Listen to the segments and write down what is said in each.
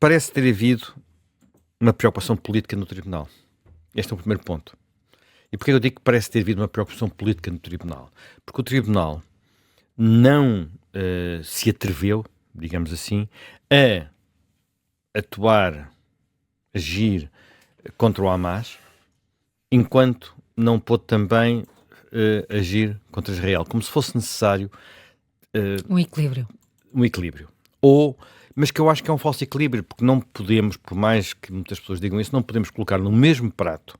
parece ter havido uma preocupação política no Tribunal. Este é o primeiro ponto. E porquê eu digo que parece ter havido uma preocupação política no Tribunal? Porque o Tribunal não se atreveu, digamos assim, a atuar, agir contra o Hamas, enquanto não pôde também agir contra Israel, como se fosse necessário Um equilíbrio. um equilíbrio. Mas que eu acho que é um falso equilíbrio, porque não podemos, por mais que muitas pessoas digam isso, não podemos colocar no mesmo prato,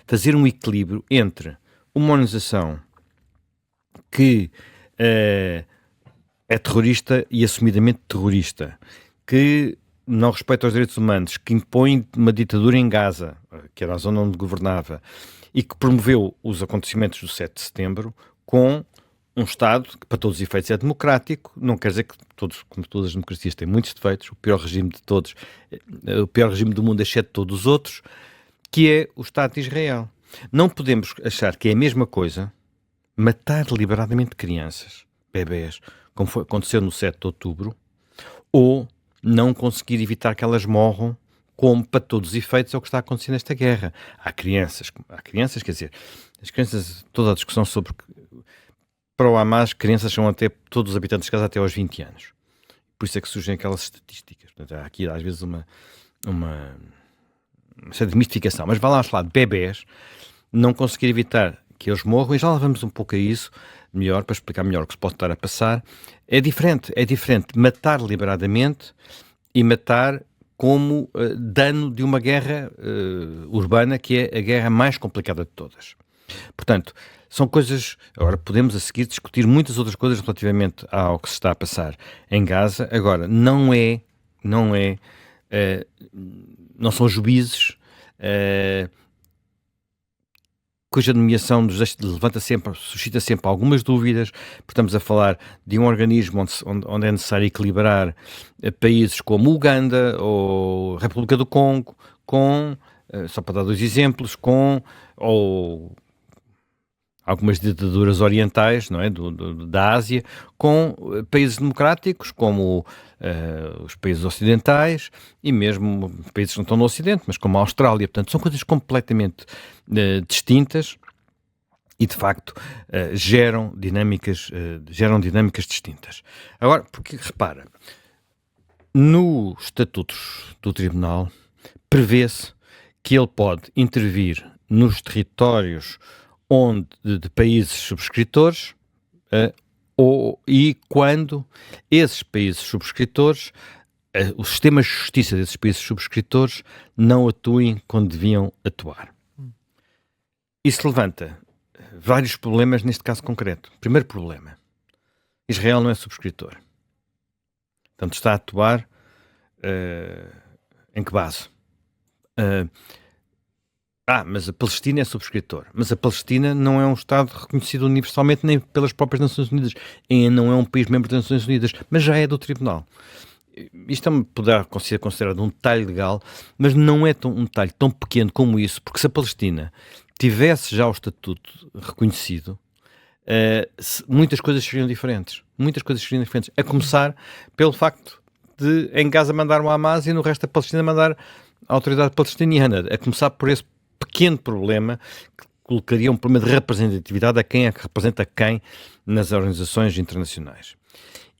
fazer um equilíbrio entre uma organização que é terrorista e assumidamente terrorista, que não respeita os direitos humanos, que impõe uma ditadura em Gaza, que era a zona onde governava, e que promoveu os acontecimentos do 7 de setembro, com um Estado que, para todos os efeitos, é democrático. Não quer dizer que como todas as democracias têm muitos defeitos, o pior regime de todos, o pior regime do mundo, exceto todos os outros, que é o Estado de Israel. Não podemos achar que é a mesma coisa matar deliberadamente crianças, bebés, como aconteceu no 7 de outubro, ou não conseguir evitar que elas morram, como, para todos os efeitos, é o que está acontecendo nesta guerra. Há crianças, quer dizer, as crianças, toda a discussão sobre... Para o Hamas, crianças são até todos os habitantes de casa até aos 20 anos. Por isso é que surgem aquelas estatísticas. Portanto, há aqui, às vezes, uma certa mistificação. Mas vá lá falar de bebés, não conseguir evitar que eles morram, e já lá vamos um pouco a isso, melhor, para explicar melhor o que se pode estar a passar. É diferente matar deliberadamente e matar como dano de uma guerra urbana, que é a guerra mais complicada de todas. Portanto, são coisas... Agora, podemos a seguir discutir muitas outras coisas relativamente ao que se está a passar em Gaza. Agora, não são juízes cuja nomeação suscita sempre algumas dúvidas, porque estamos a falar de um organismo onde é necessário equilibrar países como Uganda ou República do Congo com, só para dar dois exemplos, ou algumas ditaduras orientais, não é, da Ásia, com países democráticos como os países ocidentais e mesmo países que não estão no Ocidente, mas como a Austrália. Portanto, são coisas completamente distintas e, de facto, geram dinâmicas distintas. Agora, porque, repara, no estatutos do Tribunal prevê-se que ele pode intervir nos territórios de países subscritores e quando esses países subscritores, os sistemas de justiça desses países subscritores não atuem quando deviam atuar. Isso levanta vários problemas neste caso concreto. Primeiro problema, Israel não é subscritor. Portanto, está a atuar em que base? Mas a Palestina é subscritor. Mas a Palestina não é um Estado reconhecido universalmente nem pelas próprias Nações Unidas. Não é um país membro das Nações Unidas, mas já é do Tribunal. Isto poderá ser considerado um detalhe legal, mas não é um detalhe tão pequeno como isso, porque se a Palestina tivesse já o estatuto reconhecido, muitas coisas seriam diferentes. A começar pelo facto de em Gaza mandar o Hamas e no resto da Palestina mandar a autoridade palestiniana. A começar por esse pequeno problema que colocaria um problema de representatividade a quem é que representa quem nas organizações internacionais.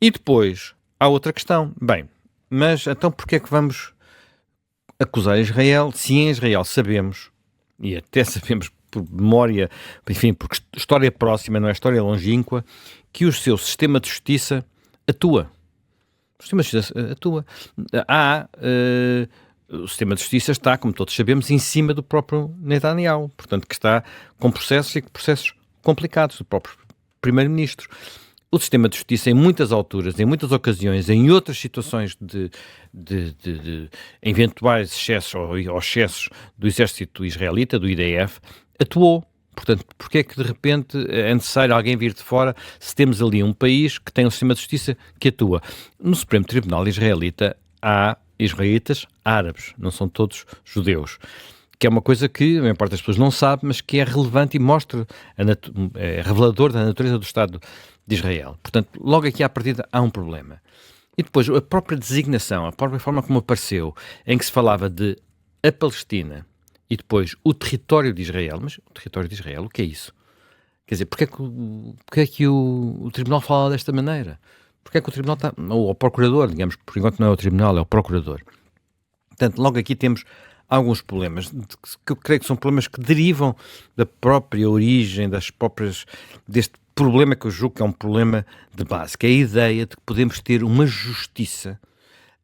E depois há outra questão. Bem, mas então porquê é que vamos acusar Israel se em Israel sabemos, e até sabemos por memória, enfim, porque história próxima, não é história longínqua, que o seu sistema de justiça atua. O sistema de justiça atua. O sistema de justiça está, como todos sabemos, em cima do próprio Netanyahu, portanto que está com processos complicados do próprio primeiro-ministro. O sistema de justiça, em muitas alturas, em muitas ocasiões, em outras situações de eventuais excessos ou excessos do exército israelita, do IDF, atuou. Portanto, porque é que de repente é necessário alguém vir de fora se temos ali um país que tem um sistema de justiça que atua? No Supremo Tribunal Israelita há israelitas árabes, não são todos judeus, que é uma coisa que a maior parte das pessoas não sabe, mas que é relevante e mostra, é revelador da natureza do Estado de Israel. Portanto, logo aqui à partida há um problema. E depois a própria designação, a própria forma como apareceu, em que se falava de a Palestina e depois o território de Israel. Mas o território de Israel, o que é isso? Quer dizer, porque é que o Tribunal fala desta maneira? Porque é que o Tribunal está... Ou o Procurador, digamos, que por enquanto não é o Tribunal, é o Procurador. Portanto, logo aqui temos alguns problemas, que eu creio que são problemas que derivam da própria origem, deste problema que eu julgo que é um problema de base, que é a ideia de que podemos ter uma justiça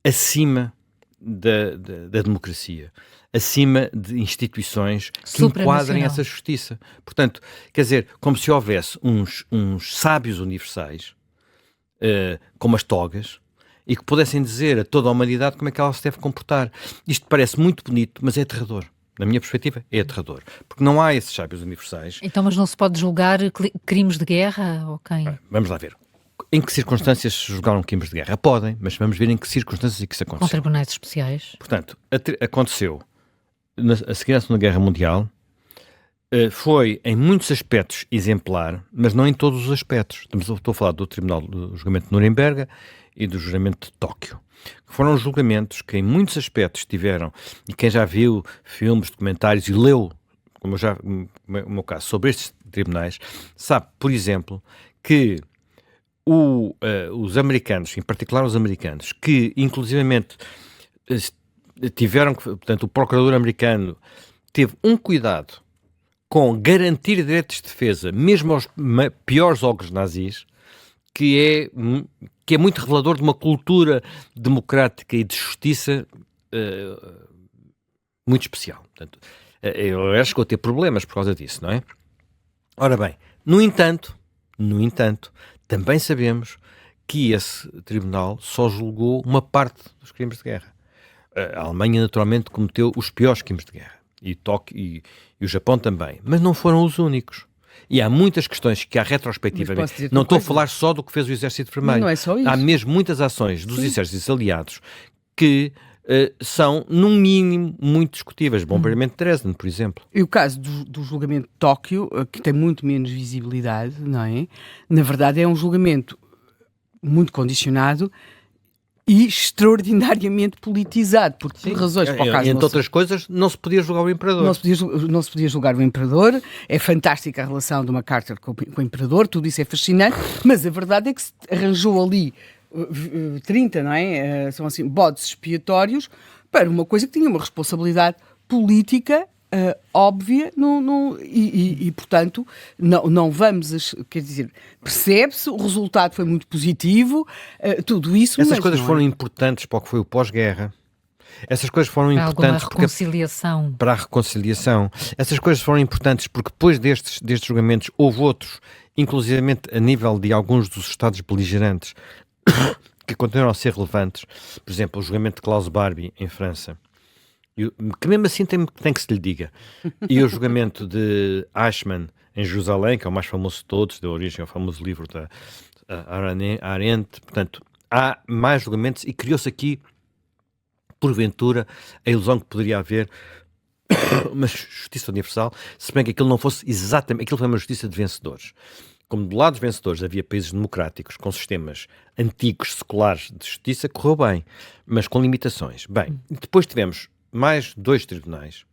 acima da democracia, acima de instituições que enquadrem essa justiça. Portanto, quer dizer, como se houvesse uns sábios universais, como as togas, e que pudessem dizer a toda a humanidade como é que ela se deve comportar. Isto parece muito bonito, mas é aterrador. Na minha perspectiva, é aterrador. Porque não há esses sábios universais. Então, mas não se pode julgar crimes de guerra? Ou quem? Vamos lá ver. Em que circunstâncias se julgaram crimes de guerra? Podem, mas vamos ver em que circunstâncias é que isso aconteceu. Com tribunais especiais? Portanto, aconteceu a seguir à Segunda Guerra Mundial, foi em muitos aspectos exemplar, mas não em todos os aspectos. Estou a falar do Tribunal do Julgamento de Nuremberg e do Julgamento de Tóquio, que foram julgamentos que em muitos aspectos tiveram, e quem já viu filmes, documentários e leu, como o meu caso, sobre estes tribunais, sabe, por exemplo, que os americanos, em particular os americanos, que inclusivamente tiveram, portanto, o procurador americano teve um cuidado com garantir direitos de defesa, mesmo aos piores ogros nazis, que é muito revelador de uma cultura democrática e de justiça muito especial. Portanto, eu acho que vou ter problemas por causa disso, não é? Ora bem, no entanto, também sabemos que esse tribunal só julgou uma parte dos crimes de guerra. A Alemanha, naturalmente, cometeu os piores crimes de guerra. E o Japão também. Mas não foram os únicos. E há muitas questões que há retrospectivamente... Não estou a falar só do que fez o Exército Vermelho. Não é só isso. Há mesmo muitas ações dos exércitos aliados que são, num mínimo, muito discutíveis. Bombardeamento de Dresden, por exemplo. E o caso do julgamento de Tóquio, que tem muito menos visibilidade, não é? Na verdade é um julgamento muito condicionado e extraordinariamente politizado, porque por razões para o caso... Entre outras coisas, não se podia julgar o Imperador. Não se podia julgar o Imperador, é fantástica a relação de uma Carter com o Imperador, tudo isso é fascinante, mas a verdade é que se arranjou ali 30, não é? São assim, bodes expiatórios para uma coisa que tinha uma responsabilidade política óbvia e, portanto, não vamos, quer dizer, percebe-se, o resultado foi muito positivo, tudo isso... Essas coisas foram importantes para o que foi o pós-guerra. Essas coisas foram importantes para a reconciliação. Essas coisas foram importantes porque depois destes julgamentos houve outros, inclusivamente a nível de alguns dos Estados beligerantes, que continuam a ser relevantes. Por exemplo, o julgamento de Klaus Barbie em França, que mesmo assim tem que se lhe diga. E o julgamento de Eichmann em Jerusalém, que é o mais famoso de todos, deu origem ao famoso livro da Arendt. Portanto, há mais julgamentos e criou-se aqui, porventura, a ilusão que poderia haver uma justiça universal, se bem que aquilo não fosse exatamente... Aquilo foi uma justiça de vencedores. Como do lado dos vencedores havia países democráticos com sistemas antigos, seculares de justiça, correu bem, mas com limitações. Bem, depois tivemos mais 2 tribunais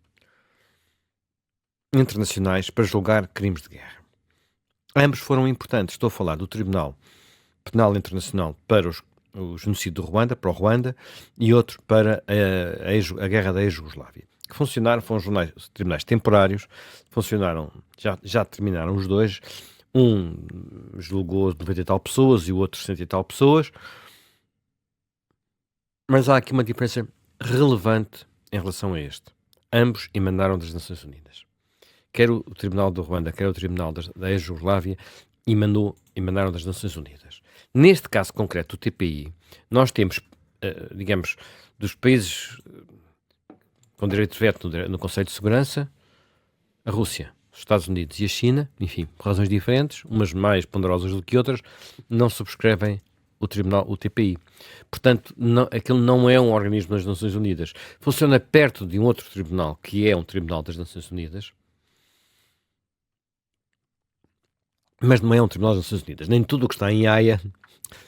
internacionais para julgar crimes de guerra. Ambos foram importantes. Estou a falar do Tribunal Penal Internacional para o genocídio do Ruanda, para o Ruanda, e outro para a guerra da ex-Jugoslávia. Que funcionaram, foram tribunais temporários, funcionaram, já terminaram os dois. Um julgou 90 e tal pessoas e o outro 60 e tal pessoas. Mas há aqui uma diferença relevante em relação a este. Ambos emanaram das Nações Unidas. Quer o Tribunal do Ruanda, quer o Tribunal da ex-Jugoslávia, emanaram das Nações Unidas. Neste caso concreto, o TPI, nós temos, digamos, dos países com direito de veto no Conselho de Segurança, a Rússia, os Estados Unidos e a China, enfim, por razões diferentes, umas mais ponderosas do que outras, não subscrevem o TPI. Portanto, aquilo não é um organismo das Nações Unidas. Funciona perto de um outro tribunal, que é um tribunal das Nações Unidas, mas não é um tribunal das Nações Unidas. Nem tudo o que está em Haia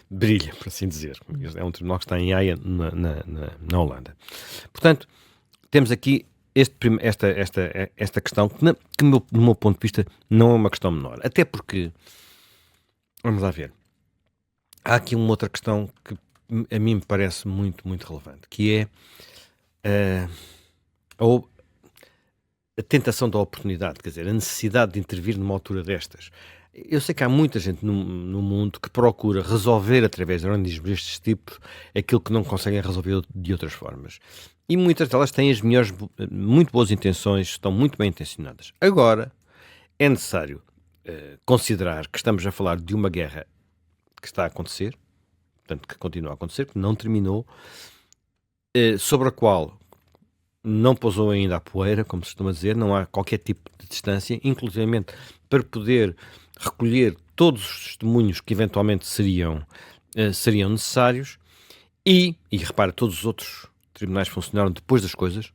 brilha, por assim dizer. É um tribunal que está em Haia, na Holanda. Portanto, temos aqui esta questão que, do meu ponto de vista, não é uma questão menor. Até porque, vamos lá ver, há aqui uma outra questão que a mim me parece muito, muito relevante, que é a tentação da oportunidade, quer dizer, a necessidade de intervir numa altura destas. Eu sei que há muita gente no mundo que procura resolver através de organismos destes tipos aquilo que não conseguem resolver de outras formas. E muitas delas têm as melhores, muito boas intenções, estão muito bem intencionadas. Agora, é necessário considerar que estamos a falar de uma guerra que está a acontecer, portanto, que continua a acontecer, que não terminou, sobre a qual não pousou ainda a poeira, como se costuma dizer, não há qualquer tipo de distância, inclusivamente para poder recolher todos os testemunhos que eventualmente seriam necessários e repara, todos os outros tribunais funcionaram depois das coisas,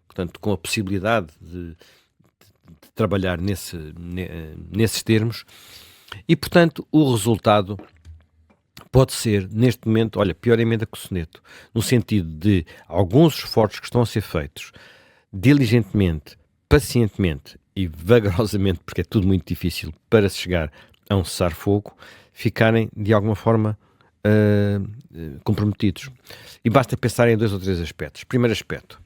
portanto, com a possibilidade de trabalhar nesses termos e, portanto, o resultado pode ser, neste momento, olha, pior emenda que o soneto, no sentido de alguns esforços que estão a ser feitos diligentemente, pacientemente e vagarosamente, porque é tudo muito difícil para se chegar a um cessar-fogo, ficarem de alguma forma comprometidos. E basta pensar em 2 ou 3 aspectos. Primeiro aspecto,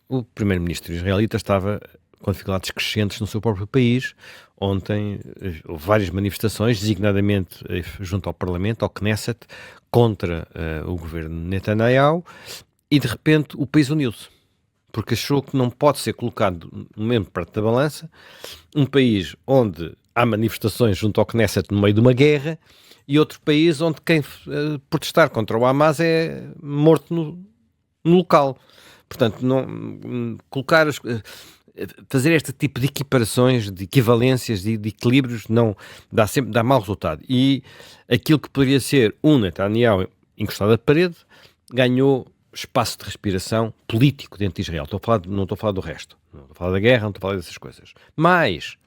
o primeiro-ministro israelita estava com dificuldades crescentes no seu próprio país. Ontem houve várias manifestações, designadamente junto ao Parlamento, ao Knesset, contra o governo de Netanyahu, e de repente o país uniu-se, porque achou que não pode ser colocado no mesmo prato da balança um país onde há manifestações junto ao Knesset no meio de uma guerra e outro país onde quem protestar contra o Hamas é morto no local. Portanto, não colocar fazer este tipo de equiparações, de equivalências, de equilíbrios, não dá mau resultado. E aquilo que poderia ser um Netanyahu encostado à parede, ganhou espaço de respiração político dentro de Israel. Não estou a falar do resto. Não estou a falar da guerra, não estou a falar dessas coisas. Mas,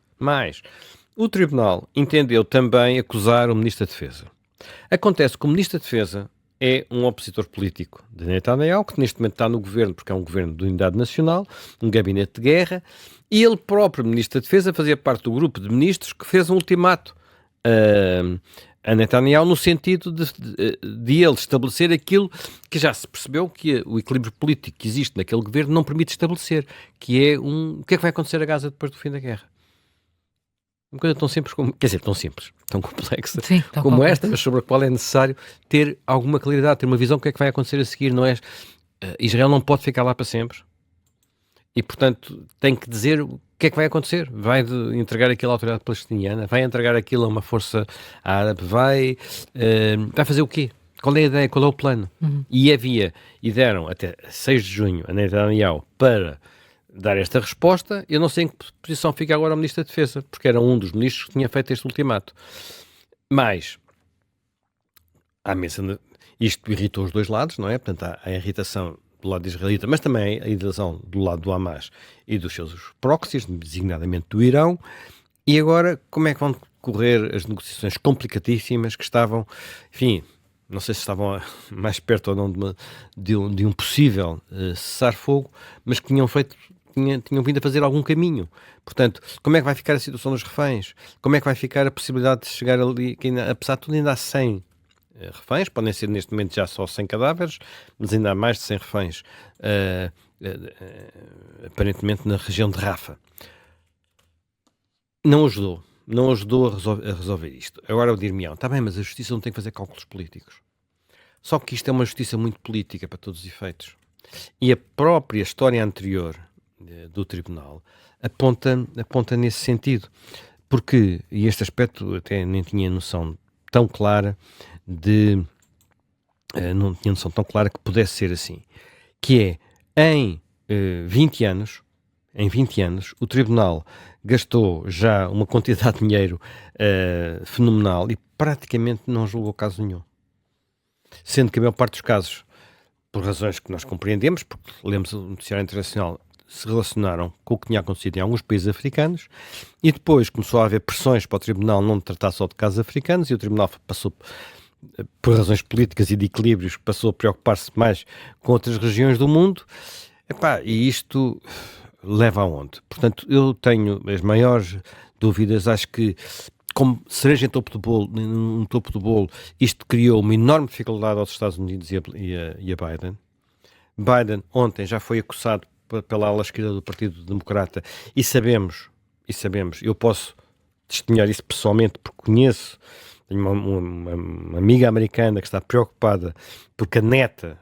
o Tribunal entendeu também acusar o Ministro da Defesa. Acontece que o Ministro da Defesa é um opositor político de Netanyahu, que neste momento está no governo, porque é um governo de unidade nacional, um gabinete de guerra, e ele próprio, Ministro da Defesa, fazia parte do grupo de ministros que fez um ultimato a Netanyahu no sentido de ele estabelecer aquilo que já se percebeu que o equilíbrio político que existe naquele governo não permite estabelecer, que é o que é que vai acontecer a Gaza depois do fim da guerra. Uma coisa tão simples como, quer dizer, tão simples, tão complexa como esta, mas sobre a qual é necessário ter alguma claridade, ter uma visão do que é que vai acontecer a seguir, não é? Israel não pode ficar lá para sempre e, portanto, tem que dizer o que é que vai acontecer. Vai entregar aquilo à autoridade palestiniana, vai entregar aquilo a uma força árabe, vai fazer o quê? Qual é a ideia, qual é o plano? E deram até 6 de junho a Netanyahu para dar esta resposta. Eu não sei em que posição fica agora o Ministro da Defesa, porque era um dos ministros que tinha feito este ultimato. Mas isto irritou os dois lados, não é? Portanto, há a irritação do lado israelita, mas também a irritação do lado do Hamas e dos seus proxies, designadamente do Irão. E agora, como é que vão correr as negociações complicadíssimas que estavam, enfim, não sei se estavam mais perto ou não de um possível cessar-fogo, mas que tinham vindo a fazer algum caminho. Portanto, como é que vai ficar a situação dos reféns? Como é que vai ficar a possibilidade de chegar ali, que ainda, apesar de tudo ainda há 100 reféns, podem ser neste momento já só 100 cadáveres, mas ainda há mais de 100 reféns, aparentemente na região de Rafa. Não ajudou a resolver isto. Agora eu dir-me-ão, está bem, mas a justiça não tem que fazer cálculos políticos. Só que isto é uma justiça muito política para todos os efeitos. E a própria história anterior do Tribunal aponta nesse sentido. Porque, e este aspecto até nem tinha noção tão clara não tinha noção tão clara que pudesse ser assim, que é, em 20 anos, o Tribunal gastou já uma quantidade de dinheiro fenomenal e praticamente não julgou caso nenhum. Sendo que a maior parte dos casos, por razões que nós compreendemos, porque lemos o noticiário internacional, se relacionaram com o que tinha acontecido em alguns países africanos e depois começou a haver pressões para o tribunal não tratar só de casos africanos e o tribunal passou, por razões políticas e de equilíbrios, passou a preocupar-se mais com outras regiões do mundo. E isto leva aonde? Portanto, eu tenho as maiores dúvidas. Acho que, como cereja no topo do bolo, isto criou uma enorme dificuldade aos Estados Unidos e a Biden. Biden ontem já foi acusado pela ala esquerda do Partido Democrata e sabemos, eu posso testemunhar isso pessoalmente porque conheço, tenho uma amiga americana que está preocupada porque a neta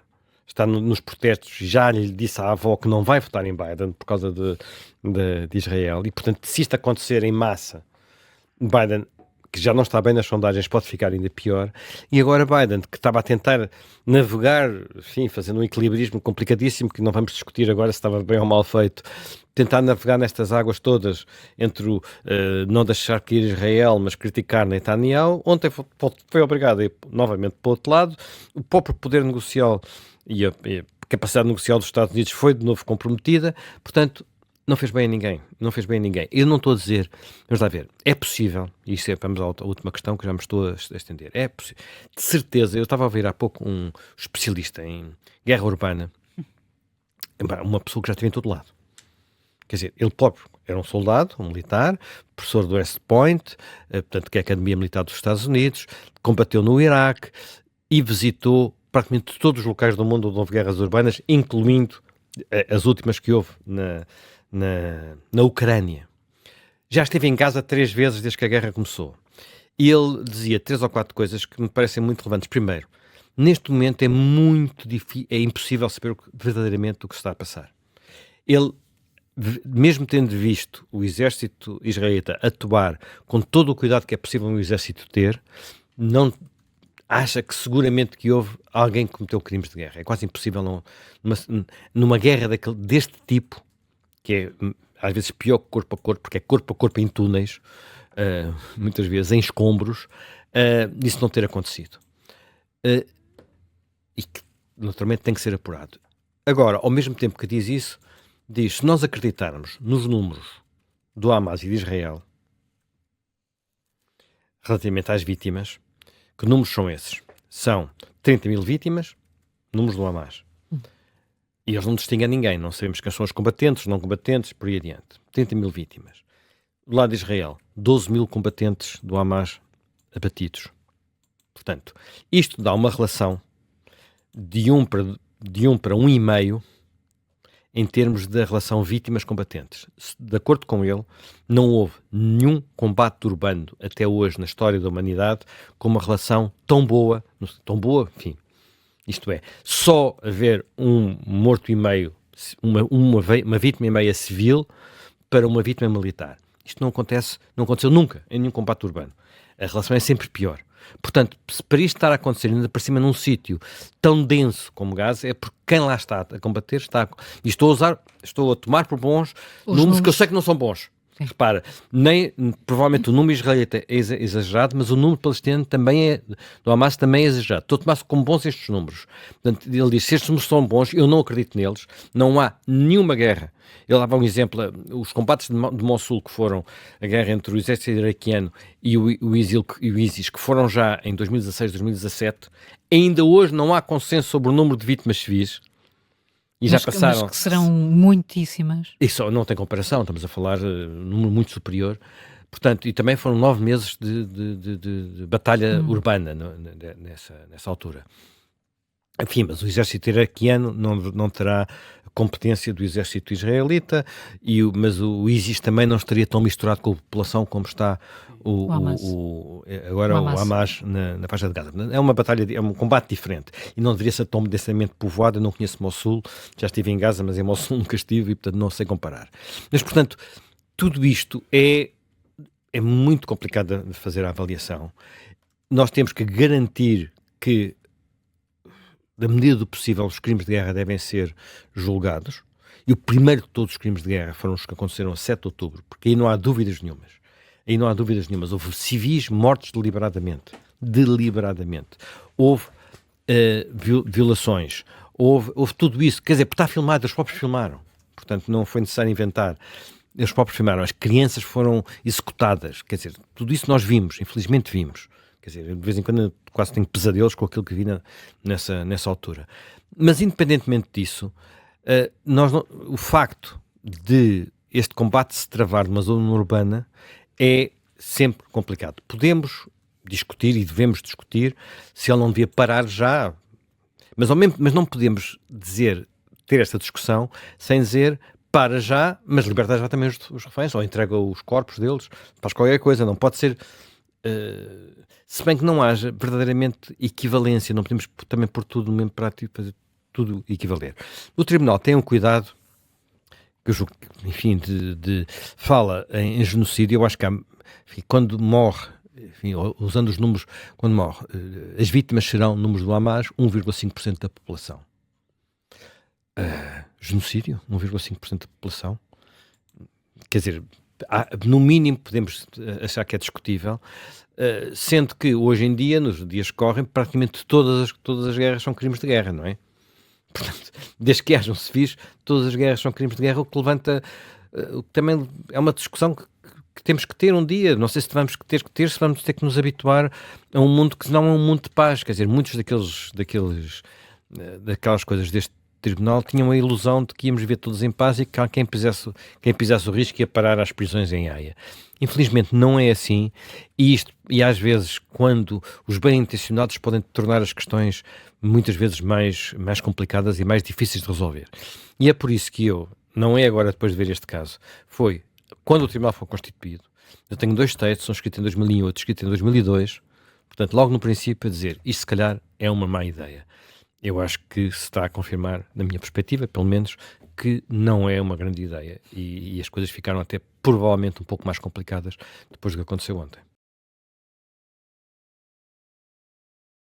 está nos protestos e já lhe disse à avó que não vai votar em Biden por causa de Israel e, portanto, se isto acontecer em massa, Biden, que já não está bem nas sondagens, pode ficar ainda pior. E agora Biden, que estava a tentar navegar, enfim, fazendo um equilibrismo complicadíssimo, que não vamos discutir agora se estava bem ou mal feito, tentar navegar nestas águas todas entre o não deixar cair Israel, mas criticar Netanyahu. Ontem foi obrigado a ir novamente para o outro lado. O próprio poder negocial e a capacidade negocial dos Estados Unidos foi de novo comprometida. Portanto, não fez bem a ninguém. Eu não estou a dizer, vamos lá ver, é possível, e isso vamos à última questão que já me estou a estender, é possível, de certeza, eu estava a ouvir há pouco um especialista em guerra urbana, uma pessoa que já esteve em todo lado. Quer dizer, ele próprio era um soldado, um militar, professor do West Point, portanto, que é a Academia Militar dos Estados Unidos, combateu no Iraque e visitou praticamente todos os locais do mundo onde houve guerras urbanas, incluindo as últimas que houve na Ucrânia. Já esteve em Gaza 3 vezes desde que a guerra começou. E ele dizia 3 ou 4 coisas que me parecem muito relevantes. Primeiro, neste momento é muito difícil, é impossível saber verdadeiramente o que se está a passar. Ele, mesmo tendo visto o exército israelita atuar com todo o cuidado que é possível um exército ter, não acha que seguramente que houve alguém que cometeu crimes de guerra. É quase impossível numa guerra deste tipo, que é às vezes pior que corpo a corpo, porque é corpo a corpo em túneis, muitas vezes em escombros, isso não ter acontecido. E que naturalmente tem que ser apurado. Agora, ao mesmo tempo que diz isso, diz, se nós acreditarmos nos números do Hamas e de Israel relativamente às vítimas, que números são esses? São 30 mil vítimas, números do Hamas. E eles não distinguem a ninguém, não sabemos quem são os combatentes, os não combatentes, por aí adiante. 30 mil vítimas. Do lado de Israel, 12 mil combatentes do Hamas abatidos. Portanto, isto dá uma relação de 1 para 1,5 em termos da relação vítimas-combatentes. De acordo com ele, não houve nenhum combate urbano até hoje na história da humanidade com uma relação tão boa, enfim. Isto é, só haver um morto e meio, uma vítima e meia civil para uma vítima militar. Isto não aconteceu nunca em nenhum combate urbano. A relação é sempre pior. Portanto, se para isto estar a acontecer ainda por cima num sítio tão denso como Gaza, é porque quem lá está a combater está... E estou a tomar por bons números que eu sei que não são bons. Sim. Repara, provavelmente o número israelita é exagerado, mas o número palestiniano também do Hamas também é exagerado. Estou a tomar como bons estes números. Portanto, ele diz, se estes números são bons, eu não acredito neles, não há nenhuma guerra. Ele dava um exemplo, os combates de Mossul, que foram a guerra entre o exército iraquiano e o ISIS, que foram já em 2016, 2017, ainda hoje não há consenso sobre o número de vítimas civis. E já passaram... Mas que serão muitíssimas. Isso não tem comparação, estamos a falar de um número muito superior. Portanto, e também foram 9 meses de batalha urbana nessa altura. Enfim, mas o exército iraquiano não terá competência do exército israelita, mas o ISIS também não estaria tão misturado com a população como está o Hamas na faixa de Gaza. É uma batalha, é um combate diferente e não deveria ser tão densamente povoado. Eu não conheço Mossul, já estive em Gaza, mas em Mossul nunca estive e, portanto, não sei comparar. Mas, portanto, tudo isto é muito complicado de fazer a avaliação. Nós temos que garantir que, da medida do possível, os crimes de guerra devem ser julgados. E o primeiro de todos os crimes de guerra foram os que aconteceram a 7 de outubro, porque aí não há dúvidas nenhumas. Houve civis mortos deliberadamente. Houve violações. Houve tudo isso. Quer dizer, porque está filmado, eles próprios filmaram. portanto não foi necessário inventar. Eles próprios afirmaram, as crianças foram executadas, quer dizer, tudo isso nós vimos, infelizmente vimos. Quer dizer, de vez em quando eu quase tenho pesadelos com aquilo que vi nessa altura. Mas independentemente disso, o facto de este combate se travar numa zona urbana é sempre complicado. Podemos discutir e devemos discutir se ele não devia parar já, mas não podemos ter esta discussão sem dizer para já, mas liberta já também os reféns, ou entrega os corpos deles, faz qualquer coisa, não pode ser... se bem que não haja verdadeiramente equivalência, não podemos também pôr tudo no mesmo prato e fazer tudo equivaler. O Tribunal tem um cuidado, que eu julgo, enfim, fala em genocídio. Eu acho que enfim, quando morre, enfim, usando os números, quando morre, as vítimas serão, números do Hamas, 1,5% da população. Genocídio? 1,5% da população? Quer dizer, no mínimo podemos achar que é discutível, sendo que hoje em dia, nos dias que correm, praticamente todas as guerras são crimes de guerra, não é? Portanto, desde que hajam civis, todas as guerras são crimes de guerra, o que levanta, o que também é uma discussão que temos que ter um dia. Não sei se vamos ter, se vamos ter que nos habituar a um mundo que não é um mundo de paz. Quer dizer, muitos daquelas coisas deste tribunal tinham a ilusão de que íamos viver todos em paz e que quem pisasse o risco ia parar às prisões em Haia. Infelizmente não é assim, e às vezes, quando os bem-intencionados podem tornar as questões muitas vezes mais complicadas e mais difíceis de resolver. E é por isso que não é agora depois de ver este caso, foi quando o tribunal foi constituído. Eu tenho 2 textos, um escrito em 2001 e outro escrito em 2002, portanto logo no princípio a dizer, isto se calhar é uma má ideia. Eu acho que se está a confirmar, na minha perspectiva, pelo menos, que não é uma grande ideia e as coisas ficaram até provavelmente um pouco mais complicadas depois do que aconteceu ontem.